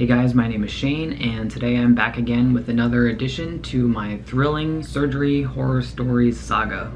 Hey guys, my name is Shane, and today I'm back again with another addition to my thrilling surgery horror stories saga.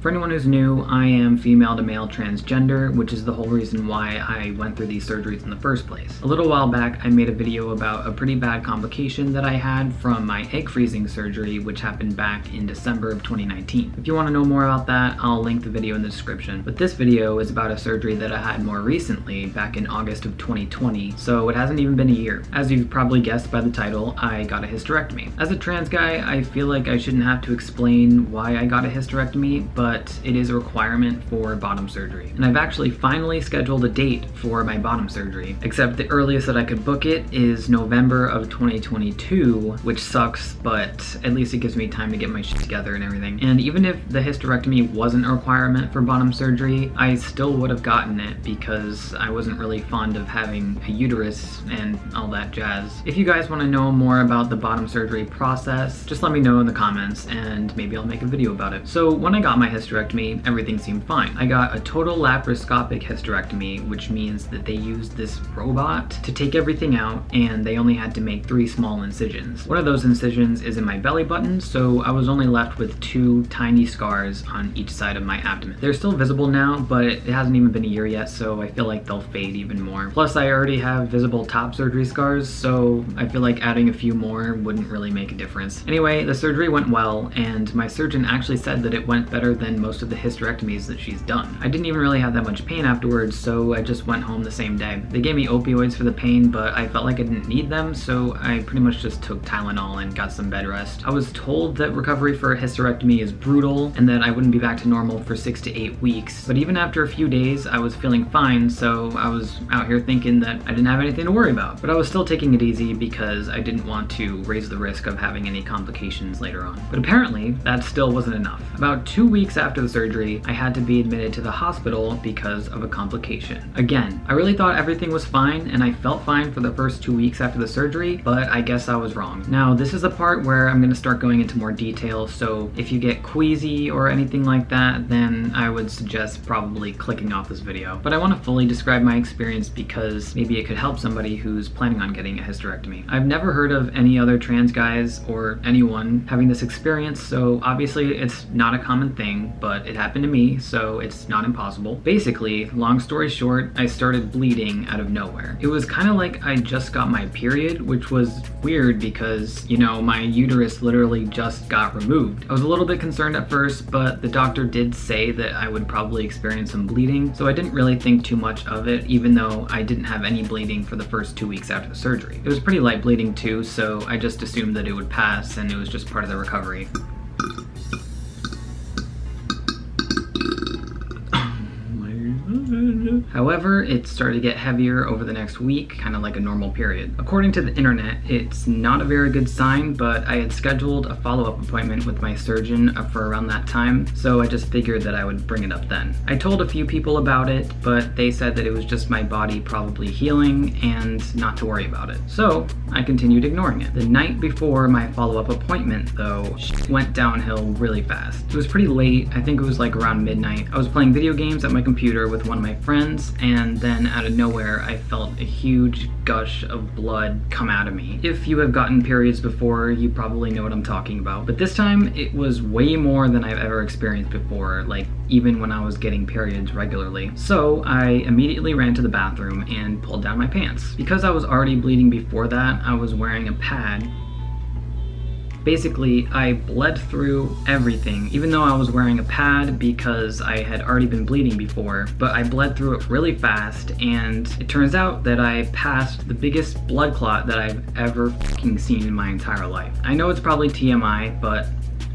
For anyone who's new, I am female to male transgender, which is the whole reason why I went through these surgeries in the first place. A little while back, I made a video about a pretty bad complication that I had from my egg freezing surgery, which happened back in December of 2019. If you want to know more about that, I'll link the video in the description. But this video is about a surgery that I had more recently, back in August of 2020, so it hasn't even been a year. As you've probably guessed by the title, I got a hysterectomy. As a trans guy, I feel like I shouldn't have to explain why I got a hysterectomy, but it is a requirement for bottom surgery. And I've actually finally scheduled a date for my bottom surgery, except the earliest that I could book it is November of 2022, which sucks, but at least it gives me time to get my shit together and everything. And even if the hysterectomy wasn't a requirement for bottom surgery, I still would have gotten it because I wasn't really fond of having a uterus and all that jazz. If you guys want to know more about the bottom surgery process, just let me know in the comments and maybe I'll make a video about it. So when I got my hysterectomy, everything seemed fine. I got a total laparoscopic hysterectomy, which means that they used this robot to take everything out and they only had to make 3 small incisions. One of those incisions is in my belly button, so I was only left with 2 tiny scars on each side of my abdomen. They're still visible now, but it hasn't even been a year yet, so I feel like they'll fade even more. Plus, I already have visible top surgery scars, so I feel like adding a few more wouldn't really make a difference. Anyway, the surgery went well, and my surgeon actually said that it went better than most of the hysterectomies that she's done. I didn't even really have that much pain afterwards, so I just went home the same day. They gave me opioids for the pain, but I felt like I didn't need them, so I pretty much just took Tylenol and got some bed rest. I was told that recovery for a hysterectomy is brutal and that I wouldn't be back to normal for 6 to 8 weeks, but even after a few days, I was feeling fine, so I was out here thinking that I didn't have anything to worry about. But I was still taking it easy because I didn't want to raise the risk of having any complications later on. But apparently, that still wasn't enough. About 2 weeks after the surgery, I had to be admitted to the hospital because of a complication. Again, I really thought everything was fine and I felt fine for the first 2 weeks after the surgery, but I guess I was wrong. Now, this is the part where I'm going to start going into more detail, so if you get queasy or anything like that, then I would suggest probably clicking off this video. But I want to fully describe my experience because maybe it could help somebody who's planning on getting a hysterectomy. I've never heard of any other trans guys or anyone having this experience, so obviously it's not a common thing, but it happened to me, so it's not impossible. Basically, long story short, I started bleeding out of nowhere. It was kind of like I just got my period, which was weird because, you know, my uterus literally just got removed. I was a little bit concerned at first, but the doctor did say that I would probably experience some bleeding, so I didn't really think too much of it, even though I didn't have any bleeding for the first 2 weeks after the surgery. It was pretty light bleeding too, so I just assumed that it would pass and it was just part of the recovery. However, it started to get heavier over the next week, kind of like a normal period. According to the internet, it's not a very good sign, but I had scheduled a follow-up appointment with my surgeon for around that time, so I just figured that I would bring it up then. I told a few people about it, but they said that it was just my body probably healing and not to worry about it. So I continued ignoring it. The night before my follow-up appointment, though, shit went downhill really fast. It was pretty late, I think it was like around midnight. I was playing video games at my computer with one of my friends, and then out of nowhere I felt a huge gush of blood come out of me. If you have gotten periods before, you probably know what I'm talking about, but this time it was way more than I've ever experienced before, like even when I was getting periods regularly. So I immediately ran to the bathroom and pulled down my pants. Because I was already bleeding before that, I was wearing a pad. Basically, I bled through everything, even though I was wearing a pad because I had already been bleeding before, but I bled through it really fast, and it turns out that I passed the biggest blood clot that I've ever fucking seen in my entire life. I know it's probably TMI, but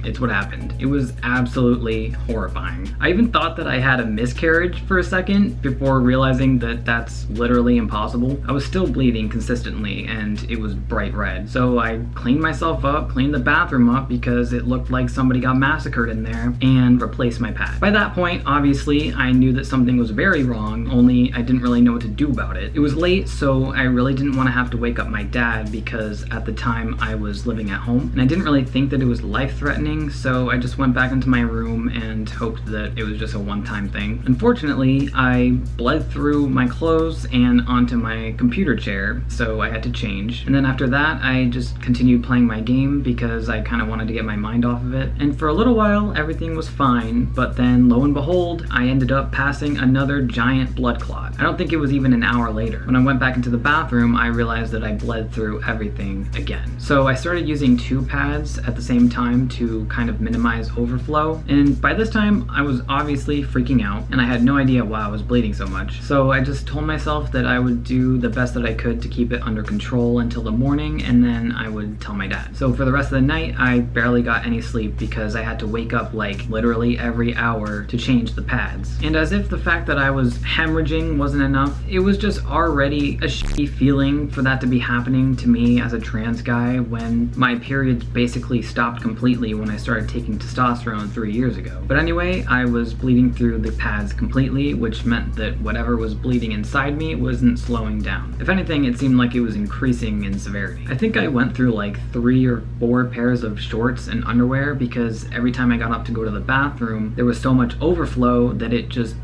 it's what happened. It was absolutely horrifying. I even thought that I had a miscarriage for a second before realizing that that's literally impossible. I was still bleeding consistently and it was bright red. So I cleaned myself up, cleaned the bathroom up because it looked like somebody got massacred in there, and replaced my pad. By that point, obviously, I knew that something was very wrong, only I didn't really know what to do about it. It was late, so I really didn't want to have to wake up my dad because at the time I was living at home and I didn't really think that it was life-threatening happening, so I just went back into my room and hoped that it was just a one-time thing. Unfortunately, I bled through my clothes and onto my computer chair, so I had to change. And then after that, I just continued playing my game because I kind of wanted to get my mind off of it. And for a little while, everything was fine, but then lo and behold, I ended up passing another giant blood clot. I don't think it was even an hour later. When I went back into the bathroom, I realized that I bled through everything again. So I started using 2 pads at the same time to kind of minimize overflow. And by this time, I was obviously freaking out and I had no idea why I was bleeding so much. So I just told myself that I would do the best that I could to keep it under control until the morning, and then I would tell my dad. So for the rest of the night, I barely got any sleep because I had to wake up like literally every hour to change the pads. And as if the fact that I was hemorrhaging wasn't enough, it was just already a shitty feeling for that to be happening to me as a trans guy when my periods basically stopped completely when I started taking testosterone 3 years ago. But anyway, I was bleeding through the pads completely, which meant that whatever was bleeding inside me wasn't slowing down. If anything, it seemed like it was increasing in severity. I think I went through like 3 or 4 pairs of shorts and underwear because every time I got up to go to the bathroom, there was so much overflow that it just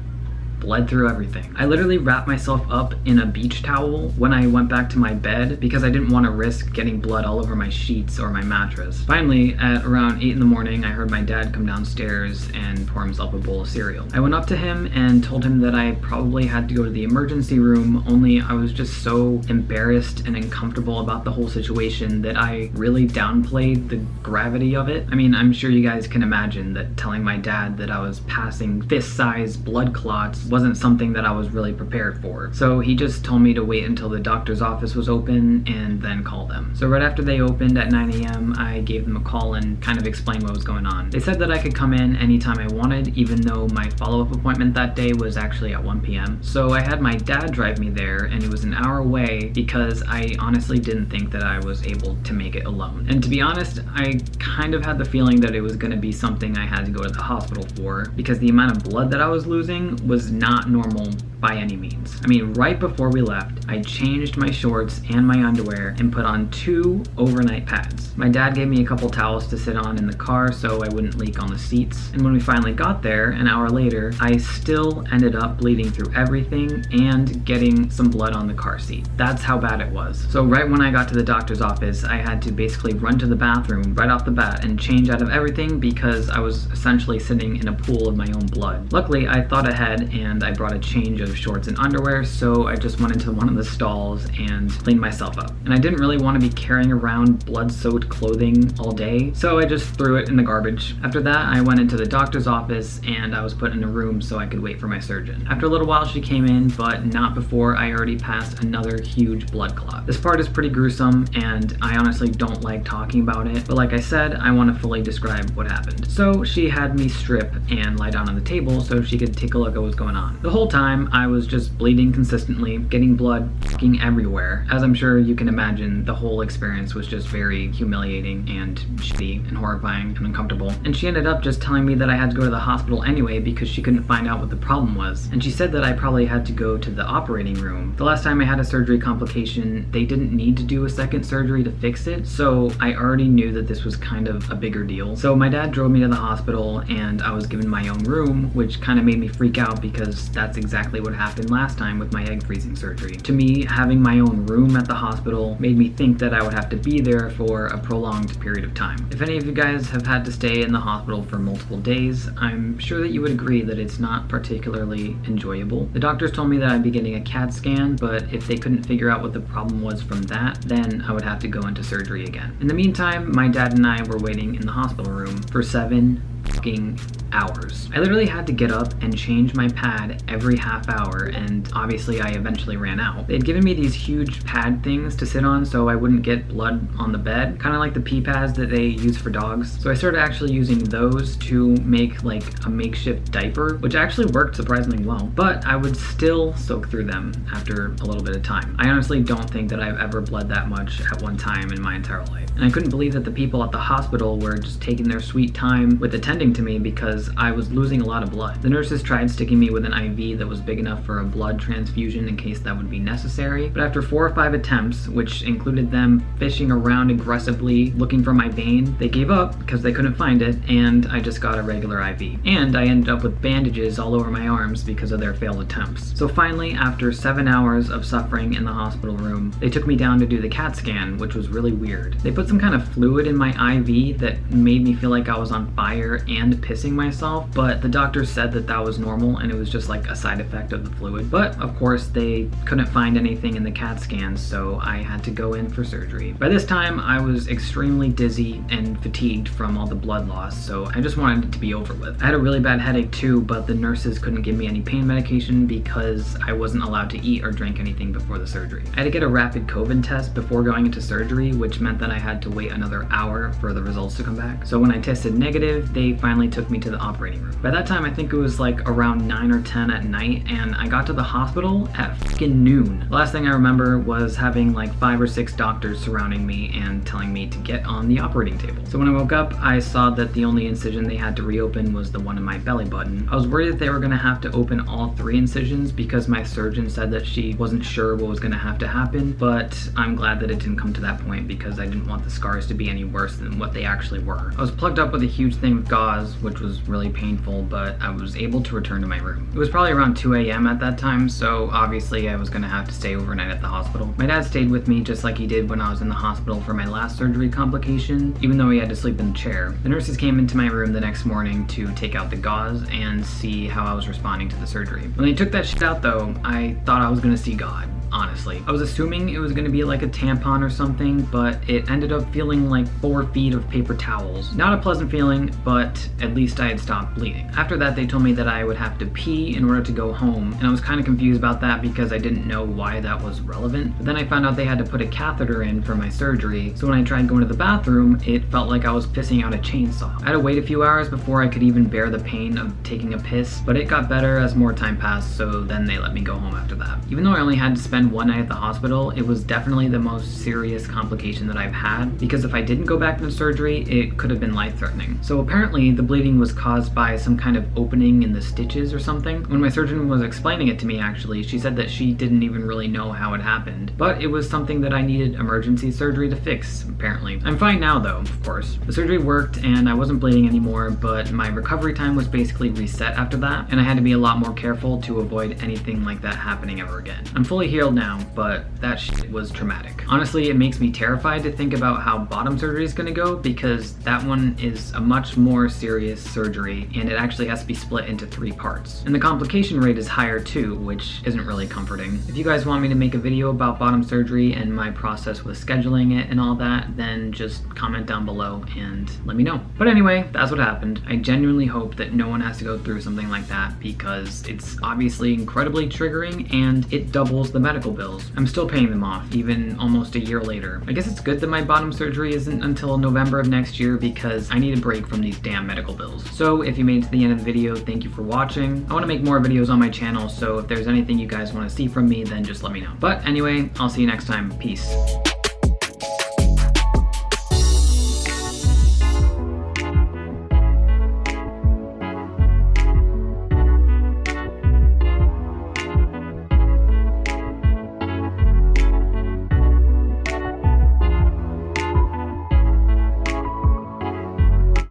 bled through everything. I literally wrapped myself up in a beach towel when I went back to my bed because I didn't want to risk getting blood all over my sheets or my mattress. Finally, at around 8 in the morning, I heard my dad come downstairs and pour himself a bowl of cereal. I went up to him and told him that I probably had to go to the emergency room, only I was just so embarrassed and uncomfortable about the whole situation that I really downplayed the gravity of it. I mean, I'm sure you guys can imagine that telling my dad that I was passing fist-sized blood clots wasn't something that I was really prepared for. So he just told me to wait until the doctor's office was open and then call them. So right after they opened at 9 a.m., I gave them a call and kind of explained what was going on. They said that I could come in anytime I wanted, even though my follow-up appointment that day was actually at 1 p.m. So I had my dad drive me there, and it was an hour away because I honestly didn't think that I was able to make it alone. And to be honest, I kind of had the feeling that it was going to be something I had to go to the hospital for because the amount of blood that I was losing was not normal by any means. I mean, right before we left, I changed my shorts and my underwear and put on 2 overnight pads. My dad gave me a couple towels to sit on in the car so I wouldn't leak on the seats. And when we finally got there, an hour later, I still ended up bleeding through everything and getting some blood on the car seat. That's how bad it was. So right when I got to the doctor's office, I had to basically run to the bathroom right off the bat and change out of everything because I was essentially sitting in a pool of my own blood. Luckily, I thought ahead and I brought a change of shorts and underwear, so I just went into one of the stalls and cleaned myself up. And I didn't really want to be carrying around blood-soaked clothing all day, so I just threw it in the garbage. After that, I went into the doctor's office and I was put in a room so I could wait for my surgeon. After a little while, she came in, but not before I already passed another huge blood clot. This part is pretty gruesome, and I honestly don't like talking about it, but like I said, I want to fully describe what happened. So she had me strip and lie down on the table so she could take a look at what was going on. The whole time, I was just bleeding consistently, getting blood fucking everywhere. As I'm sure you can imagine, the whole experience was just very humiliating and shitty and horrifying and uncomfortable. And she ended up just telling me that I had to go to the hospital anyway because she couldn't find out what the problem was. And she said that I probably had to go to the operating room. The last time I had a surgery complication, they didn't need to do a second surgery to fix it, so I already knew that this was kind of a bigger deal. So my dad drove me to the hospital and I was given my own room, which kind of made me freak out because that's exactly what happened last time with my egg freezing surgery. To me, having my own room at the hospital made me think that I would have to be there for a prolonged period of time. If any of you guys have had to stay in the hospital for multiple days, I'm sure that you would agree that it's not particularly enjoyable. The doctors told me that I'd be getting a CAT scan, but if they couldn't figure out what the problem was from that, then I would have to go into surgery again. In the meantime, my dad and I were waiting in the hospital room for 7 fucking hours. I literally had to get up and change my pad every half hour, and obviously I eventually ran out. They'd given me these huge pad things to sit on so I wouldn't get blood on the bed, kind of like the pee pads that they use for dogs. So I started actually using those to make like a makeshift diaper, which actually worked surprisingly well, but I would still soak through them after a little bit of time. I honestly don't think that I've ever bled that much at one time in my entire life. And I couldn't believe that the people at the hospital were just taking their sweet time with attending comforting to me because I was losing a lot of blood. The nurses tried sticking me with an IV that was big enough for a blood transfusion in case that would be necessary, but after 4 or 5 attempts, which included them fishing around aggressively looking for my vein, they gave up because they couldn't find it, and I just got a regular IV. And I ended up with bandages all over my arms because of their failed attempts. So finally, after 7 hours of suffering in the hospital room, they took me down to do the CAT scan, which was really weird. They put some kind of fluid in my IV that made me feel like I was on fire and pissing myself, but the doctor said that that was normal and it was just like a side effect of the fluid. But of course, they couldn't find anything in the CAT scan, so I had to go in for surgery. By this time, I was extremely dizzy and fatigued from all the blood loss, so I just wanted it to be over with. I had a really bad headache too, but the nurses couldn't give me any pain medication because I wasn't allowed to eat or drink anything before the surgery. I had to get a rapid COVID test before going into surgery, which meant that I had to wait another hour for the results to come back. So when I tested negative, they finally took me to the operating room. By that time, I think it was like around 9 or 10 at night, and I got to the hospital at fucking noon. The last thing I remember was having like 5 or 6 doctors surrounding me and telling me to get on the operating table. So when I woke up, I saw that the only incision they had to reopen was the one in my belly button. I was worried that they were gonna have to open all 3 incisions because my surgeon said that she wasn't sure what was gonna have to happen, but I'm glad that it didn't come to that point because I didn't want the scars to be any worse than what they actually were. I was plugged up with a huge thing of gauze, which was really painful, but I was able to return to my room. It was probably around 2 a.m. at that time, so obviously I was gonna have to stay overnight at the hospital. My dad stayed with me just like he did when I was in the hospital for my last surgery complication, even though he had to sleep in the chair. The nurses came into my room the next morning to take out the gauze and see how I was responding to the surgery. When they took that shit out though, I thought I was gonna see God. Honestly, I was assuming it was gonna be like a tampon or something, but it ended up feeling like 4 feet of paper towels. Not a pleasant feeling, but at least I had stopped bleeding. After that, they told me that I would have to pee in order to go home, and I was kind of confused about that because I didn't know why that was relevant. But then I found out they had to put a catheter in for my surgery, so when I tried going to the bathroom, it felt like I was pissing out a chainsaw. I had to wait a few hours before I could even bear the pain of taking a piss, but it got better as more time passed, so then they let me go home after that. Even though I only had to spend 1 night at the hospital, it was definitely the most serious complication that I've had, because if I didn't go back into surgery, it could have been life-threatening. So apparently the bleeding was caused by some kind of opening in the stitches or something. When my surgeon was explaining it to me, actually, she said that she didn't even really know how it happened, but it was something that I needed emergency surgery to fix, apparently. I'm fine now though, of course. The surgery worked and I wasn't bleeding anymore, but my recovery time was basically reset after that, and I had to be a lot more careful to avoid anything like that happening ever again. I'm fully healed now, but that shit was traumatic. Honestly, it makes me terrified to think about how bottom surgery is gonna go, because that one is a much more serious surgery and it actually has to be split into 3 parts. And the complication rate is higher too, which isn't really comforting. If you guys want me to make a video about bottom surgery and my process with scheduling it and all that, then just comment down below and let me know. But anyway, that's what happened. I genuinely hope that no one has to go through something like that, because it's obviously incredibly triggering and it doubles the medical bills. I'm still paying them off, even almost a year later. I guess it's good that my bottom surgery isn't until November of next year, because I need a break from these damn medical bills. So if you made it to the end of the video, thank you for watching. I want to make more videos on my channel, so if there's anything you guys want to see from me, then just let me know. But anyway, I'll see you next time. Peace.